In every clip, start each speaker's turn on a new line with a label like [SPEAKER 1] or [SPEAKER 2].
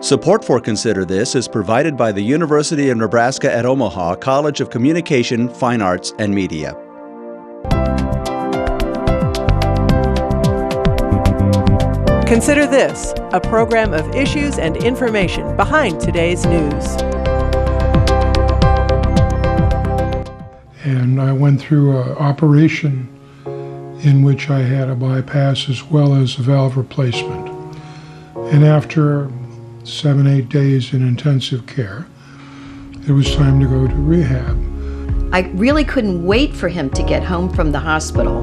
[SPEAKER 1] Support for Consider This is provided by the University of Nebraska at Omaha College of Communication, Fine Arts, and Media.
[SPEAKER 2] Consider This, a program of issues and information behind today's news.
[SPEAKER 3] And I went through an operation in which I had a bypass as well as a valve replacement. And after 7-8 days in intensive care, it was time to go to rehab.
[SPEAKER 4] I really couldn't wait for him to get home from the hospital.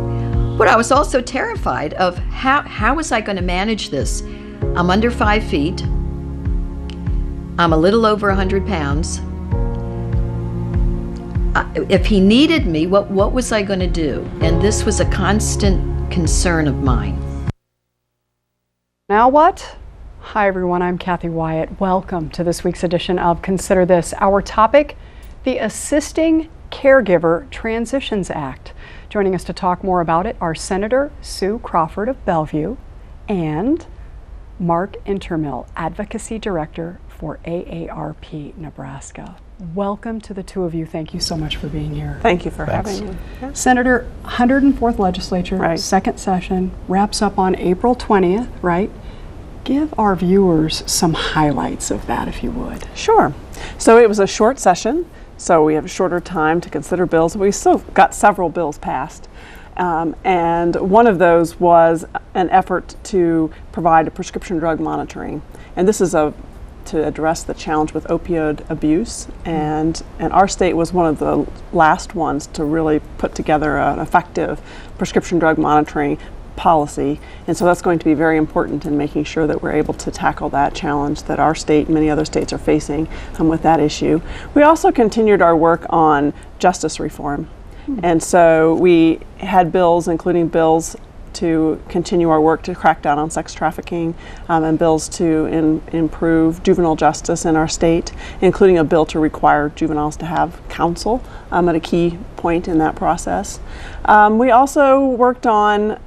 [SPEAKER 4] But I was also terrified of how was I going to manage this? I'm under 5 feet. I'm a little over 100 pounds. If he needed me, what was I going to do? And this was a constant concern of mine.
[SPEAKER 5] Now what? Hi everyone, I'm Kathy Wyatt. Welcome to this week's edition of Consider This. Our topic, the Assisting Caregiver Transitions Act. Joining us to talk more about it are Senator Sue Crawford of Bellevue and Mark Intermill, Advocacy Director for AARP Nebraska. Welcome to the two of you. Thank you so much for being here.
[SPEAKER 6] Thank you for having me.
[SPEAKER 5] Yeah. Senator, 104th Legislature,
[SPEAKER 6] right.
[SPEAKER 5] Second session, wraps up on April 20th, right? Give our viewers some highlights of that, if you would.
[SPEAKER 6] Sure. So it was a short session, so we have a shorter time to consider bills. We still got several bills passed. And one of those was an effort to provide a prescription drug monitoring. And this is to address the challenge with opioid abuse. And our state was one of the last ones to really put together an effective prescription drug monitoring policy, and so that's going to be very important in making sure that we're able to tackle that challenge that our state and many other states are facing with that issue. We also continued our work on justice reform, and so we had bills, including bills to continue our work to crack down on sex trafficking, and bills to improve juvenile justice in our state, including a bill to require juveniles to have counsel at a key point in that process. We also worked on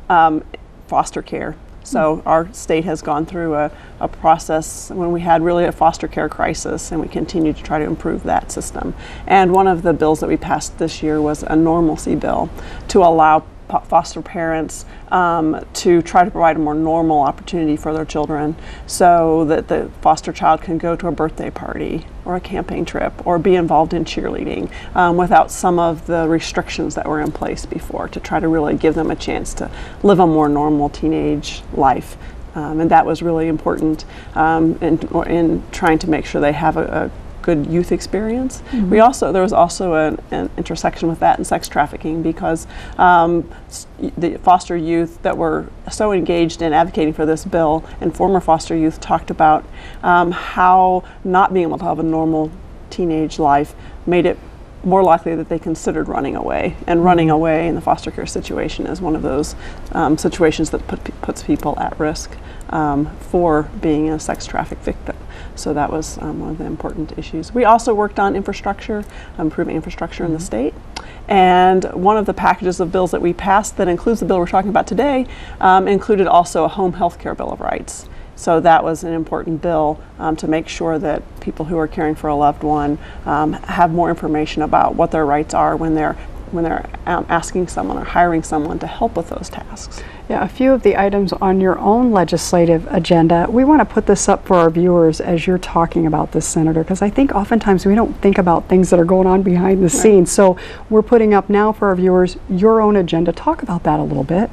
[SPEAKER 6] foster care. So our state has gone through a process when we had really a foster care crisis, and we continue to try to improve that system. And one of the bills that we passed this year was a normalcy bill to allow foster parents to try to provide a more normal opportunity for their children, so that the foster child can go to a birthday party or a camping trip or be involved in cheerleading without some of the restrictions that were in place before, to try to really give them a chance to live a more normal teenage life. And that was really important in trying to make sure they have a good youth experience. Mm-hmm. There was also an intersection with that in sex trafficking, because the foster youth that were so engaged in advocating for this bill, and former foster youth, talked about how not being able to have a normal teenage life made it more likely that they considered running away. And running away in the foster care situation is one of those situations that puts people at risk for being a sex traffic victim. So that was one of the important issues. We also worked on infrastructure, improving infrastructure in the state. And one of the packages of bills that we passed that includes the bill we're talking about today included also a home health care bill of rights. So that was an important bill to make sure that people who are caring for a loved one have more information about what their rights are when they're asking someone or hiring someone to help with those tasks.
[SPEAKER 5] Yeah, a few of the items on your own legislative agenda. We want to put this up for our viewers as you're talking about this, Senator, because I think oftentimes we don't think about things that are going on behind the scenes. So we're putting up now for our viewers your own agenda. Talk about that a little bit.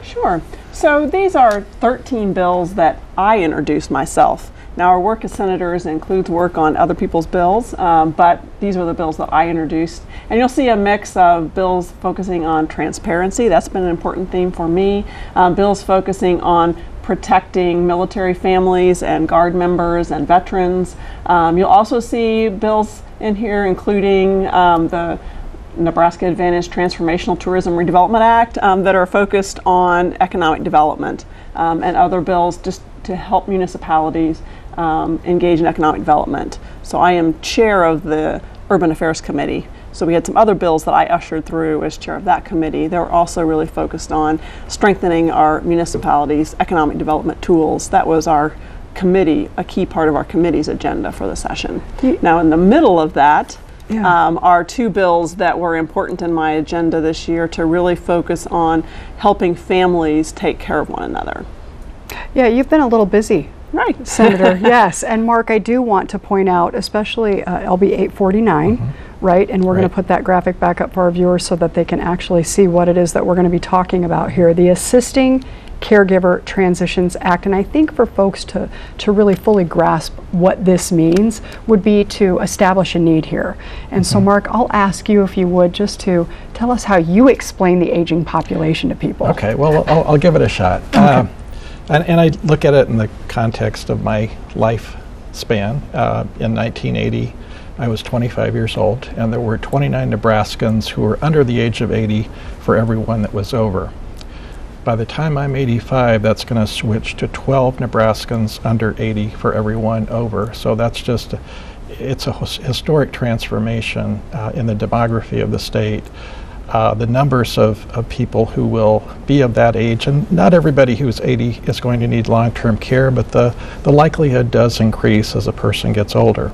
[SPEAKER 6] Sure. So these are 13 bills that I introduced myself. Now, our work as senators includes work on other people's bills, but these are the bills that I introduced. And you'll see a mix of bills focusing on transparency. That's been an important theme for me. Bills focusing on protecting military families and Guard members and veterans. You'll also see bills in here including the Nebraska Advantage Transformational Tourism Redevelopment Act that are focused on economic development, and other bills just to help municipalities engage in economic development. So I am chair of the Urban Affairs Committee. So we had some other bills that I ushered through as chair of that committee. They were also really focused on strengthening our municipalities' economic development tools. That was our committee, a key part of our committee's agenda for the session. Now, in the middle of that, are two bills that were important in my agenda this year to really focus on helping families take care of one another.
[SPEAKER 5] Yeah, you've been a little busy.
[SPEAKER 6] Right.
[SPEAKER 5] Senator, yes. And Mark, I do want to point out, especially LB 849, right? And we're going to put that graphic back up for our viewers so that they can actually see what it is that we're going to be talking about here. The Assisting Caregiver Transitions Act. And I think for folks to really fully grasp what this means would be to establish a need here. And so Mark, I'll ask you if you would just to tell us how you explain the aging population to people.
[SPEAKER 7] Okay, well, I'll give it a shot.
[SPEAKER 5] Okay.
[SPEAKER 7] And I look at it in the context of my lifespan. In 1980, I was 25 years old, and there were 29 Nebraskans who were under the age of 80 for every one that was over. By the time I'm 85, that's going to switch to 12 Nebraskans under 80 for every one over. So that's just, it's a historic transformation in the demography of the state. The numbers of people who will be of that age, and not everybody who's 80 is going to need long-term care, but the likelihood does increase as a person gets older.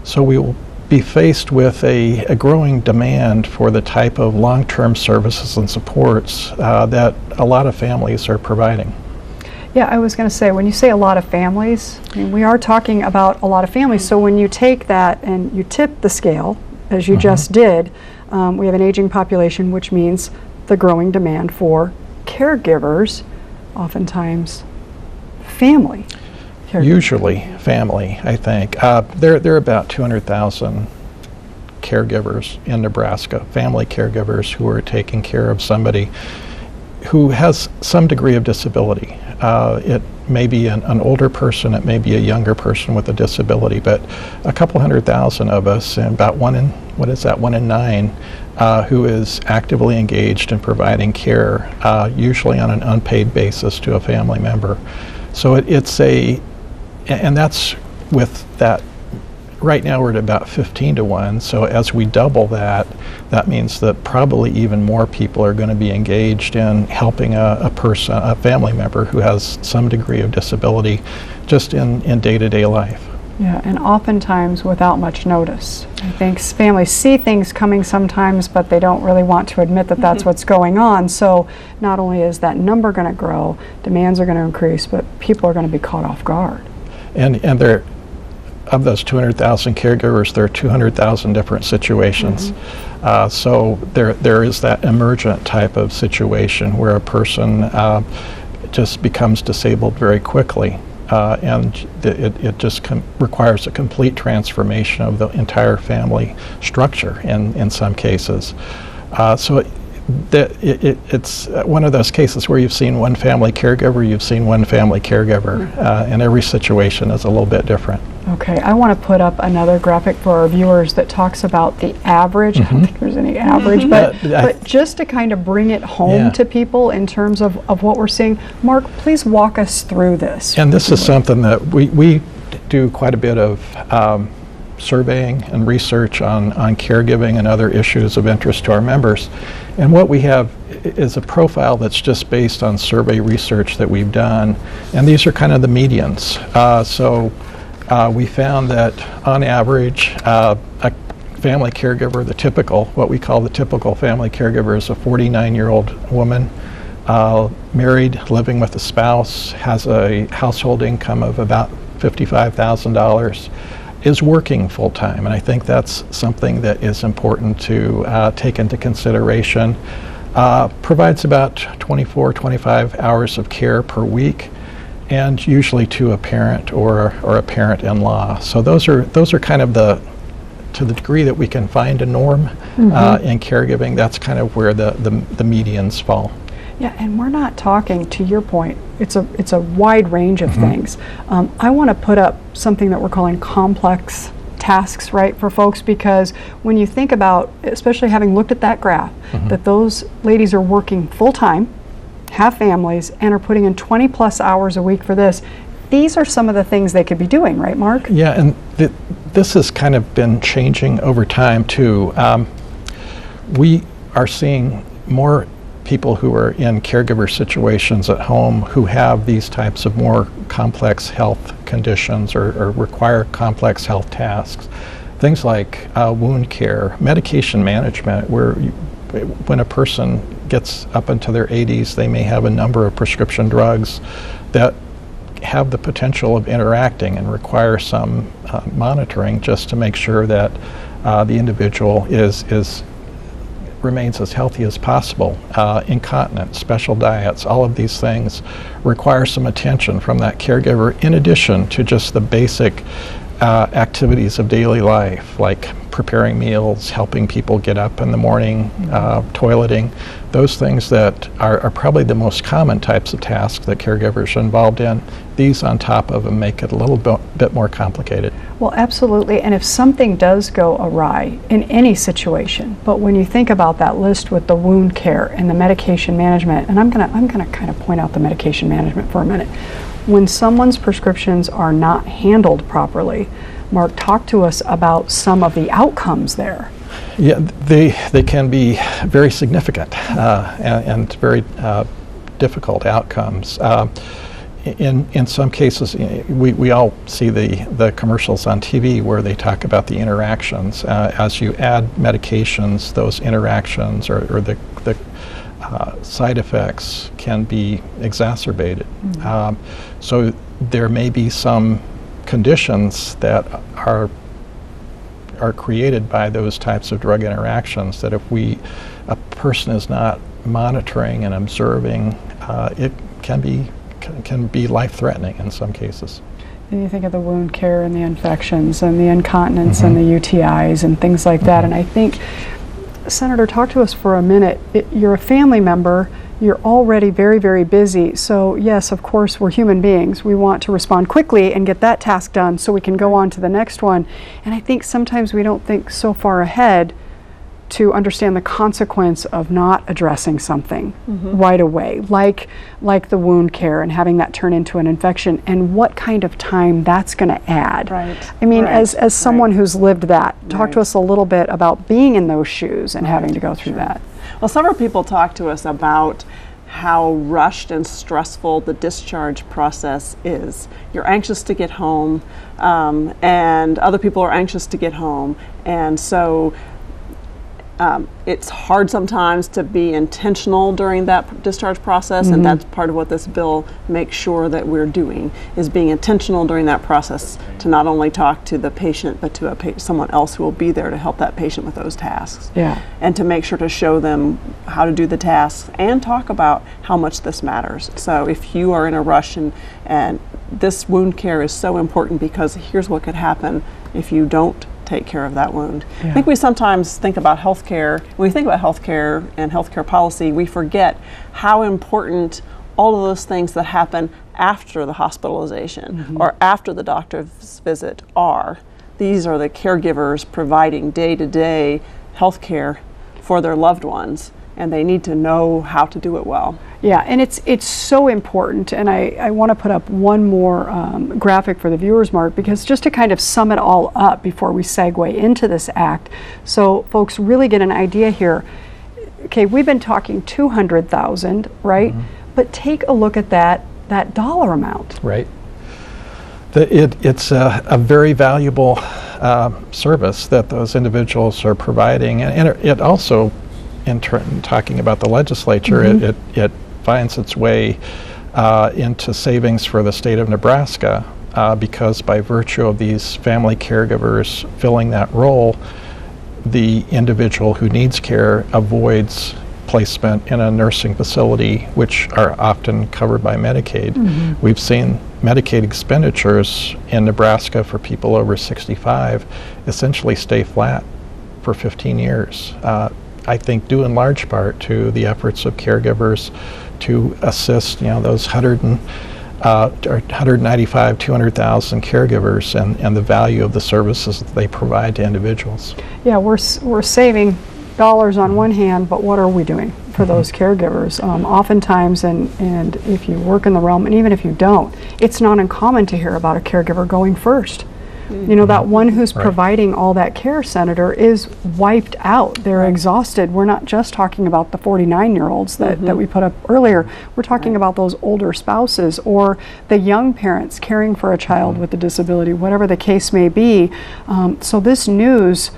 [SPEAKER 7] So we will be faced with a growing demand for the type of long-term services and supports that a lot of families are providing.
[SPEAKER 5] Yeah, I was going to say, when you say a lot of families, I mean, we are talking about a lot of families. So when you take that and you tip the scale, as you just did, we have an aging population, which means the growing demand for caregivers, oftentimes family caregivers.
[SPEAKER 7] Usually family, I think. There are about 200,000 caregivers in Nebraska, family caregivers who are taking care of somebody who has some degree of disability. It may be an older person, it may be a younger person with a disability, but a couple 100,000 of us, and about 1 in 9, who is actively engaged in providing care, usually on an unpaid basis to a family member. So and that's with that. Right now we're at about 15 to 1, so as we double that, that means that probably even more people are going to be engaged in helping a family member who has some degree of disability just in day-to-day life.
[SPEAKER 5] Yeah, and oftentimes without much notice. I think families see things coming sometimes, but they don't really want to admit that that's what's going on. So not only is that number going to grow, demands are going to increase, but people are going to be caught off guard.
[SPEAKER 7] And there, of those 200,000 caregivers, there are 200,000 different situations. So there is that emergent type of situation where a person just becomes disabled very quickly. And it just requires a complete transformation of the entire family structure in some cases. So it's one of those cases where you've seen one family caregiver, and every situation is a little bit different.
[SPEAKER 5] Okay, I want to put up another graphic for our viewers that talks about the average. I don't think there's any average, but just to kind of bring it home to people in terms of what we're seeing. Mark, please walk us through this.
[SPEAKER 7] And this is something that we do quite a bit of surveying and research on caregiving and other issues of interest to our members. And what we have is a profile that's just based on survey research that we've done, and these are kind of the medians. So we found that on average, a family caregiver, what we call the typical family caregiver, is a 49-year-old woman, married, living with a spouse, has a household income of about $55,000, is working full-time, and I think that's something that is important to take into consideration. Provides about 25 hours of care per week, and usually to a parent or a parent-in-law. So those are kind of to the degree that we can find a norm in caregiving, that's kind of where the medians fall.
[SPEAKER 5] Yeah, and we're not talking, to your point, it's a wide range of things. I want to put up something that we're calling complex tasks, right, for folks, because when you think about, especially having looked at that graph, that those ladies are working full-time, have families, and are putting in 20 plus hours a week for this, these are some of the things they could be doing, right, Mark?
[SPEAKER 7] Yeah, and this has kind of been changing over time, too. We are seeing more people who are in caregiver situations at home who have these types of more complex health conditions or require complex health tasks. Things like wound care, medication management, where when a person gets up into their 80s, they may have a number of prescription drugs that have the potential of interacting and require some monitoring just to make sure that the individual remains as healthy as possible. Incontinence, special diets, all of these things require some attention from that caregiver in addition to just the basic activities of daily life, like preparing meals, helping people get up in the morning, toileting, those things that are probably the most common types of tasks that caregivers are involved in. These on top of them make it a little bit more complicated.
[SPEAKER 5] Well, absolutely. And if something does go awry in any situation, but when you think about that list with the wound care and the medication management, and I'm gonna kind of point out the medication management for a minute. When someone's prescriptions are not handled properly, Mark, talk to us about some of the outcomes there.
[SPEAKER 7] Yeah, they can be very significant and very difficult outcomes. In some cases, we all see the commercials on TV where they talk about the interactions. As you add medications, those interactions or the side effects can be exacerbated. So there may be some conditions that are created by those types of drug interactions that if a person is not monitoring and observing, it can be life-threatening in some cases.
[SPEAKER 5] And you think of the wound care and the infections and the incontinence and the UTIs and things like that. And I think, Senator, talk to us for a minute. You're a family member. You're already very, very busy. So yes, of course, we're human beings. We want to respond quickly and get that task done so we can go on to the next one. And I think sometimes we don't think so far ahead to understand the consequence of not addressing something right away, like the wound care and having that turn into an infection, and what kind of time that's going to add.
[SPEAKER 6] Right.
[SPEAKER 5] I mean, as someone who's lived that, talk to us a little bit about being in those shoes and having to go through that.
[SPEAKER 6] Well, several people talk to us about how rushed and stressful the discharge process is. You're anxious to get home, and other people are anxious to get home, and so it's hard sometimes to be intentional during that discharge process, and that's part of what this bill makes sure that we're doing, is being intentional during that process to not only talk to the patient, but to someone else who will be there to help that patient with those tasks.
[SPEAKER 5] Yeah.
[SPEAKER 6] And to make sure to show them how to do the tasks and talk about how much this matters. So if you are in a rush and this wound care is so important because here's what could happen if you don't take care of that wound. I think we sometimes think about healthcare. When we think about healthcare and healthcare policy, we forget how important all of those things that happen after the hospitalization or after the doctor's visit are. These are the caregivers providing day-to-day healthcare for their loved ones, and they need to know how to do it well.
[SPEAKER 5] Yeah, and it's so important, and I want to put up one more graphic for the viewers, Mark, because just to kind of sum it all up before we segue into this act, so folks really get an idea here. Okay, we've been talking 200,000, right? But take a look at that dollar amount.
[SPEAKER 7] Right. It's a very valuable service that those individuals are providing, and it also, in talking about the legislature, it finds its way into savings for the state of Nebraska because by virtue of these family caregivers filling that role, the individual who needs care avoids placement in a nursing facility, which are often covered by Medicaid. We've seen Medicaid expenditures in Nebraska for people over 65 essentially stay flat for 15 years. I think due in large part to the efforts of caregivers to assist, those 195, 200,000 caregivers and the value of the services that they provide to individuals.
[SPEAKER 5] Yeah, we're saving dollars on one hand, but what are we doing for those caregivers? Oftentimes, and if you work in the realm, and even if you don't, it's not uncommon to hear about a caregiver going first You know, that one who's
[SPEAKER 7] Right.
[SPEAKER 5] providing all that care, Senator, is wiped out. They're exhausted. We're not just talking about the 49-year-olds that we put up earlier. We're talking about those older spouses or the young parents caring for a child with a disability, whatever the case may be. So this news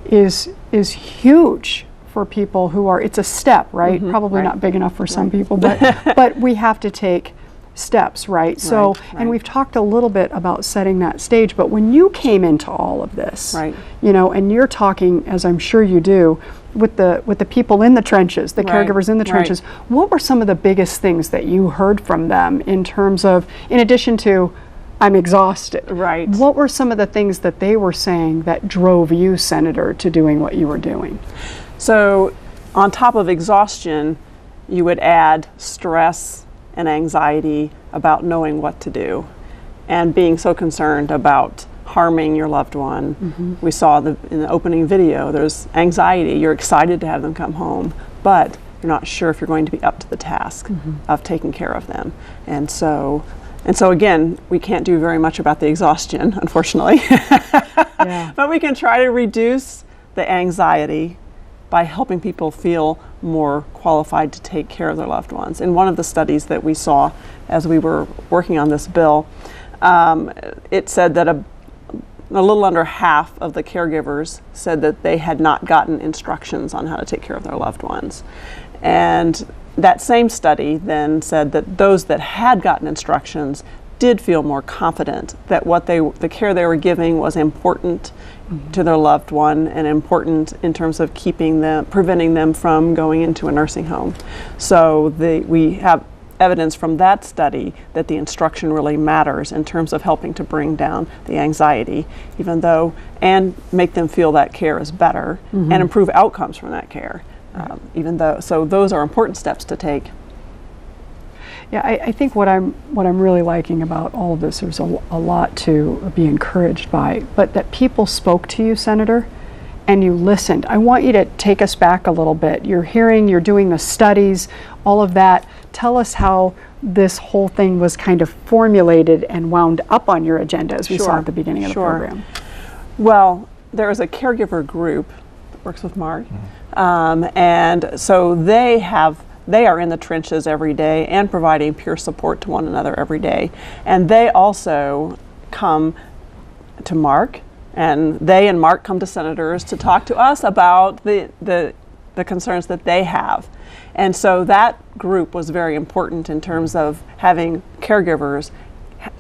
[SPEAKER 5] is huge for people who are, it's a step, right? Probably not big enough for some people, but we have to take steps, right? So, and we've talked a little bit about setting that stage, but when you came into all of this, you know, and you're talking, as I'm sure you do, with the people in the trenches, the caregivers in the trenches, what were some of the biggest things that you heard from them in terms of, in addition to, I'm exhausted, what were some of the things that they were saying that drove you, Senator, to doing what you were doing?
[SPEAKER 6] So on top of exhaustion, you would add stress and anxiety about knowing what to do and being so concerned about harming your loved one. We saw in the opening video, there's anxiety. You're excited to have them come home, but you're not sure if you're going to be up to the task of taking care of them. And so again, we can't do very much about the exhaustion, unfortunately, but we can try to reduce the anxiety by helping people feel more qualified to take care of their loved ones. In one of the studies that we saw as we were working on this bill, it said that a little under half of the caregivers said that they had not gotten instructions on how to take care of their loved ones. And that same study then said that those that had gotten instructions did feel more confident that the care they were giving was important to their loved one and important in terms of preventing them from going into a nursing home. So we have evidence from that study that the instruction really matters in terms of helping to bring down the anxiety, and make them feel that care is better and improve outcomes from that care. So those are important steps to take.
[SPEAKER 5] Yeah, I think what I'm really liking about all of this, there's a lot to be encouraged by, but that people spoke to you, Senator, and you listened. I want you to take us back a little bit. You're doing the studies, all of that. Tell us how this whole thing was kind of formulated and wound up on your agenda, as we saw at the beginning of the program.
[SPEAKER 6] Well, there is a caregiver group that works with Mark, and so they are in the trenches every day and providing peer support to one another every day. And they also come to Mark, and they and Mark come to senators to talk to us about the concerns that they have. And so that group was very important in terms of having caregivers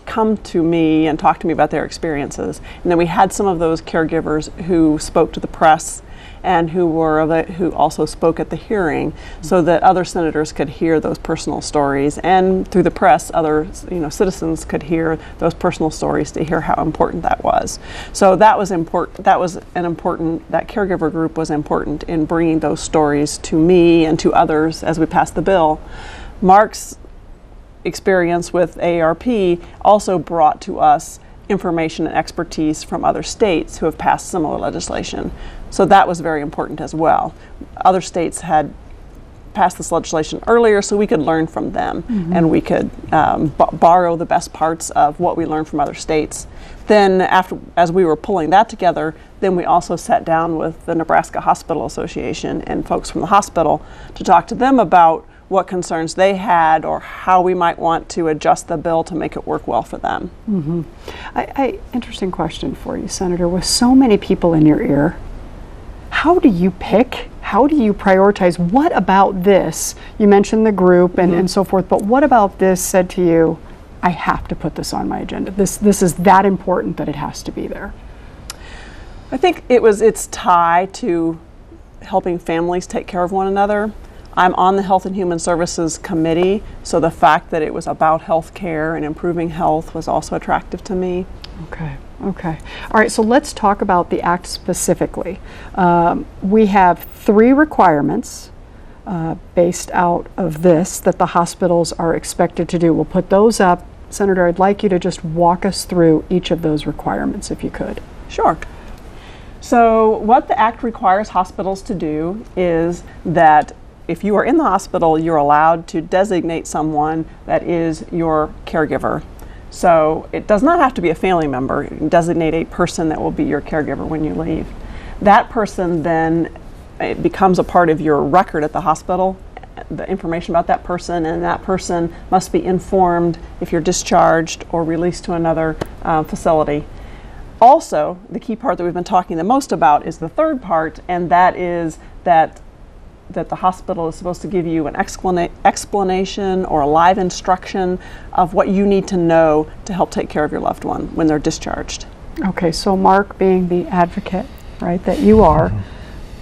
[SPEAKER 6] come to me and talk to me about their experiences. And then we had some of those caregivers who spoke to the press and who also spoke at the hearing, so that other senators could hear those personal stories, and through the press, other citizens could hear those personal stories to hear how important that was. So that was important. That caregiver group was important in bringing those stories to me and to others as we passed the bill. Mark's experience with AARP also brought to us information and expertise from other states who have passed similar legislation. So that was very important as well. Other states had passed this legislation earlier, so we could learn from them, and we could borrow the best parts of what we learned from other states. Then as we were pulling that together, then we also sat down with the Nebraska Hospital Association and folks from the hospital to talk to them about what concerns they had or how we might want to adjust the bill to make it work well for them.
[SPEAKER 5] Interesting question for you, Senator. With so many people in your ear, how do you pick? How do you prioritize? What about this? You mentioned the group and so forth, but what about this said to you, I have to put this on my agenda? This is that important that it has to be there.
[SPEAKER 6] I think it's tied to helping families take care of one another. I'm on the Health and Human Services Committee, so the fact that it was about health care and improving health was also attractive to me.
[SPEAKER 5] Okay. All right, so let's talk about the act specifically. We have 3 requirements based out of this that the hospitals are expected to do. We'll put those up. Senator, I'd like you to just walk us through each of those requirements, if you could.
[SPEAKER 6] Sure. So what the act requires hospitals to do is that if you are in the hospital, you're allowed to designate someone that is your caregiver. So it does not have to be a family member. You can designate a person that will be your caregiver when you leave. That person then it becomes a part of your record at the hospital, the information about that person, and that person must be informed if you're discharged or released to another facility. Also, the key part that we've been talking the most about is the third part, and that is that the hospital is supposed to give you an explanation or a live instruction of what you need to know to help take care of your loved one when they're discharged.
[SPEAKER 5] Okay, so Mark, being the advocate, right, that you are,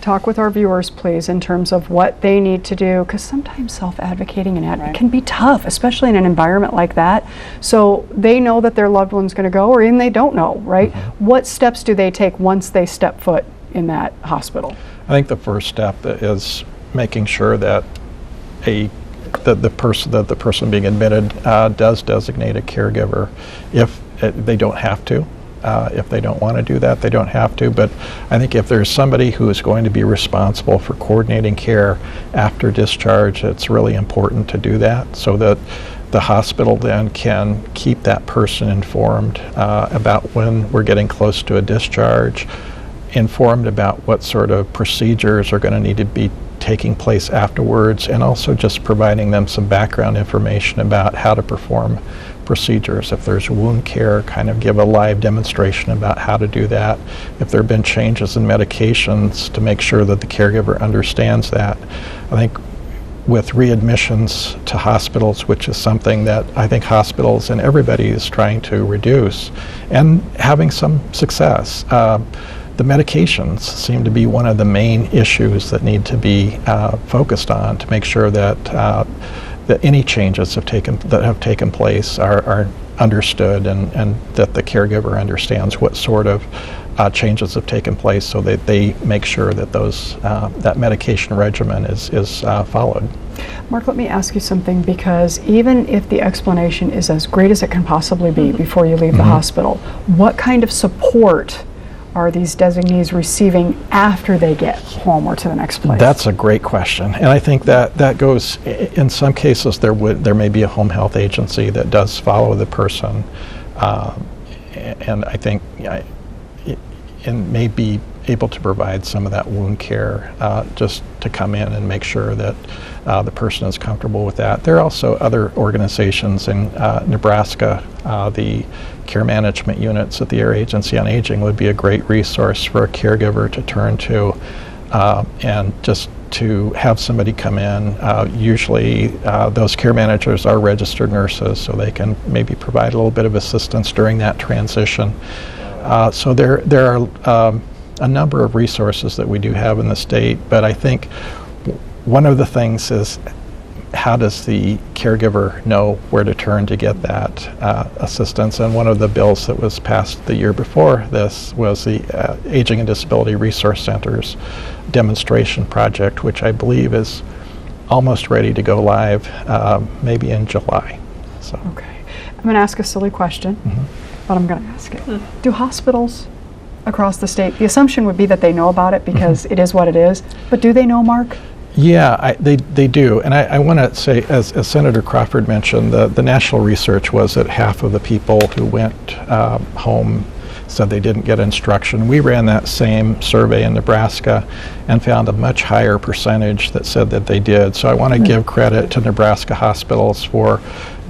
[SPEAKER 5] talk with our viewers, please, in terms of what they need to do, because sometimes self-advocating and can be tough, especially in an environment like that. So they know that their loved one's going to go, or even they don't know, right? What steps do they take once they step foot in that hospital?
[SPEAKER 7] I think the first step is making sure that the person being admitted does designate a caregiver. If they don't have to. If they don't want to do that, they don't have to. But I think if there's somebody who is going to be responsible for coordinating care after discharge, it's really important to do that so that the hospital then can keep that person informed about when we're getting close to a discharge, informed about what sort of procedures are going to need to be taking place afterwards, and also just providing them some background information about how to perform procedures. If there's wound care, kind of give a live demonstration about how to do that. If there have been changes in medications, to make sure that the caregiver understands that. I think with readmissions to hospitals, which is something that I think hospitals and everybody is trying to reduce, and having some success. The medications seem to be one of the main issues that need to be focused on to make sure that that any changes that have taken place are understood, and that the caregiver understands what sort of changes have taken place, so that they make sure that that medication regimen is followed.
[SPEAKER 5] Mark, let me ask you something, because even if the explanation is as great as it can possibly be before you leave the hospital, what kind of support are these designees receiving after they get home or to the next place?
[SPEAKER 7] That's a great question, and I think that goes, in some cases there may be a home health agency that does follow the person, and I think and may be able to provide some of that wound care, just to come in and make sure that the person is comfortable with that. There are also other organizations in Nebraska. The care management units at the Air Agency on Aging would be a great resource for a caregiver to turn to, and just to have somebody come in. Usually those care managers are registered nurses, so they can maybe provide a little bit of assistance during that transition. So there are a number of resources that we do have in the state, but I think one of the things is, how does the caregiver know where to turn to get that assistance? And one of the bills that was passed the year before this was the Aging and Disability Resource Center's demonstration project, which I believe is almost ready to go live, maybe in July. So.
[SPEAKER 5] Okay. I'm going to ask a silly question, but I'm going to ask it. Do hospitals across the state, the assumption would be that they know about it because it is what it is, but do they know, Mark?
[SPEAKER 7] Yeah, they do. And I want to say, as Senator Crawford mentioned, the national research was that half of the people who went home said they didn't get instruction. We ran that same survey in Nebraska and found a much higher percentage that said that they did. So I want to give credit to Nebraska hospitals for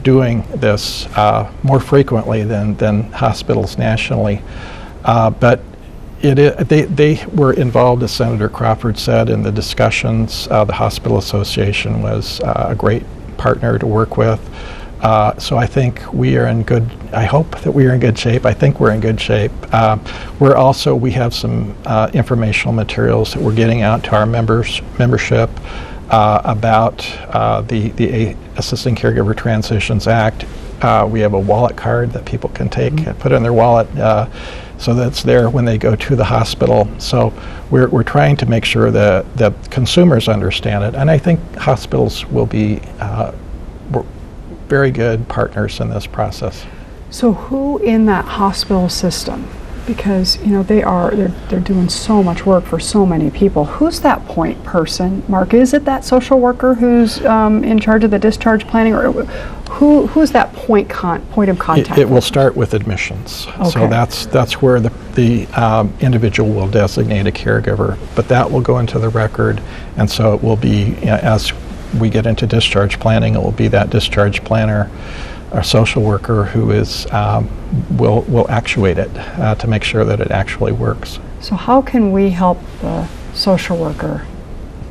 [SPEAKER 7] doing this more frequently than hospitals nationally. But they were involved, as Senator Crawford said, in the discussions. The Hospital Association was a great partner to work with. So I think we are in good, I hope that we are in good shape. I think we're in good shape. We have some informational materials that we're getting out to our membership about the Assisting Caregiver Transitions Act. We have a wallet card that people can take, put in their wallet, so that's there when they go to the hospital. So we're trying to make sure that consumers understand it, and I think hospitals will be very good partners in this process.
[SPEAKER 5] So who in that hospital system, because they're doing so much work for so many people, who's that point person, Mark? Is it that social worker who's in charge of the discharge planning, or who's that point of contact?
[SPEAKER 7] It will start with admissions.
[SPEAKER 5] Okay.
[SPEAKER 7] So that's where the individual will designate a caregiver, but that will go into the record, and so it will be, as we get into discharge planning, it will be that discharge planner or social worker who is will actuate it to make sure that it actually works.
[SPEAKER 5] So how can we help the social worker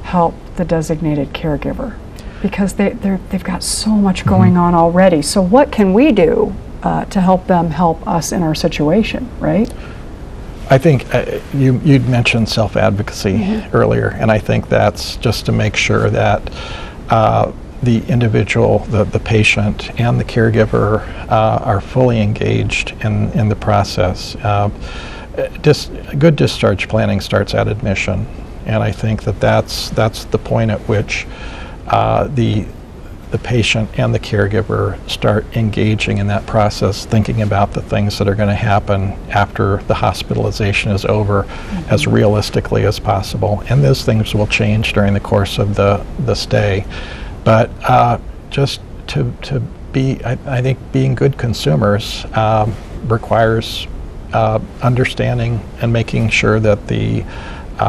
[SPEAKER 5] help the designated caregiver? Because they've got so much going on already. So what can we do to help them help us in our situation, right?
[SPEAKER 7] I think you'd mentioned self-advocacy earlier, and I think that's just to make sure that the individual, the patient, and the caregiver are fully engaged in the process. Good discharge planning starts at admission, and I think that's the point at which the patient and the caregiver start engaging in that process, thinking about the things that are going to happen after the hospitalization is over as realistically as possible. And those things will change during the course of the stay. But just to be, I think being good consumers requires understanding and making sure that the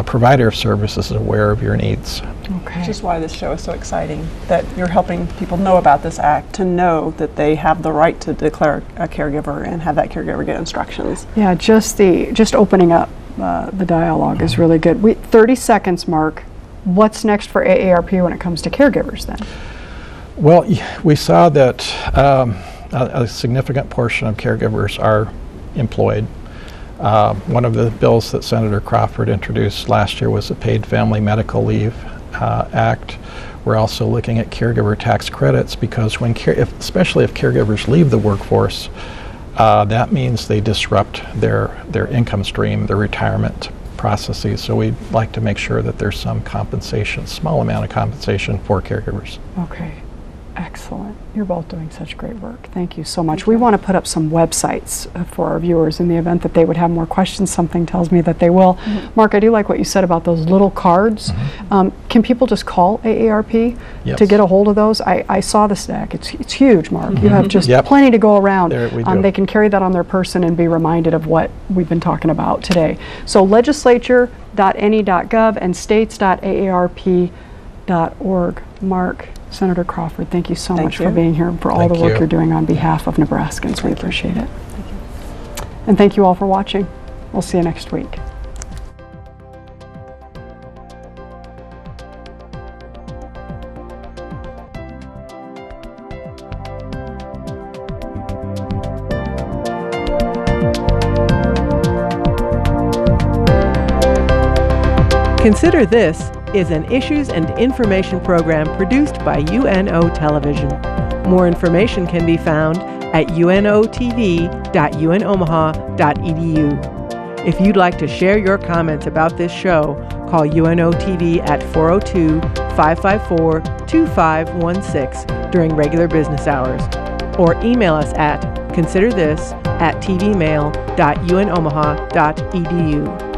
[SPEAKER 7] provider of services is aware of your needs.
[SPEAKER 5] Okay.
[SPEAKER 6] Which is why this show is so exciting, that you're helping people know about this act, to know that they have the right to declare a caregiver and have that caregiver get instructions.
[SPEAKER 5] Yeah, just opening up the dialogue is really good. 30 seconds, Mark. What's next for AARP when it comes to caregivers then?
[SPEAKER 7] Well, we saw that a significant portion of caregivers are employed. One of the bills that Senator Crawford introduced last year was the Paid Family Medical Leave Act. We're also looking at caregiver tax credits, because especially if caregivers leave the workforce, that means they disrupt their income stream, their retirement processes. So we'd like to make sure that there's some compensation, small amount of compensation for caregivers.
[SPEAKER 5] Okay. Excellent. You're both doing such great work. Thank you so much. We want to put up some websites for our viewers in the event that they would have more questions. Something tells me that they will. Mark, I do like what you said about those little cards. Can people just call AARP to get a hold of those? I saw the stack. It's huge, Mark. You have just plenty to go around. They can carry that on their person and be reminded of what we've been talking about today. So legislature.ne.gov and states.aarp.org. Mark, Senator Crawford, thank you so much for being here and for all the work you're doing on behalf of Nebraskans. We appreciate it.
[SPEAKER 6] Thank you.
[SPEAKER 5] And thank you all for watching. We'll see you next week.
[SPEAKER 2] Consider This is an issues and information program produced by UNO Television. More information can be found at unotv.unomaha.edu. If you'd like to share your comments about this show, call UNO TV at 402-554-2516 during regular business hours, or email us at considerthis@tvmail.unomaha.edu.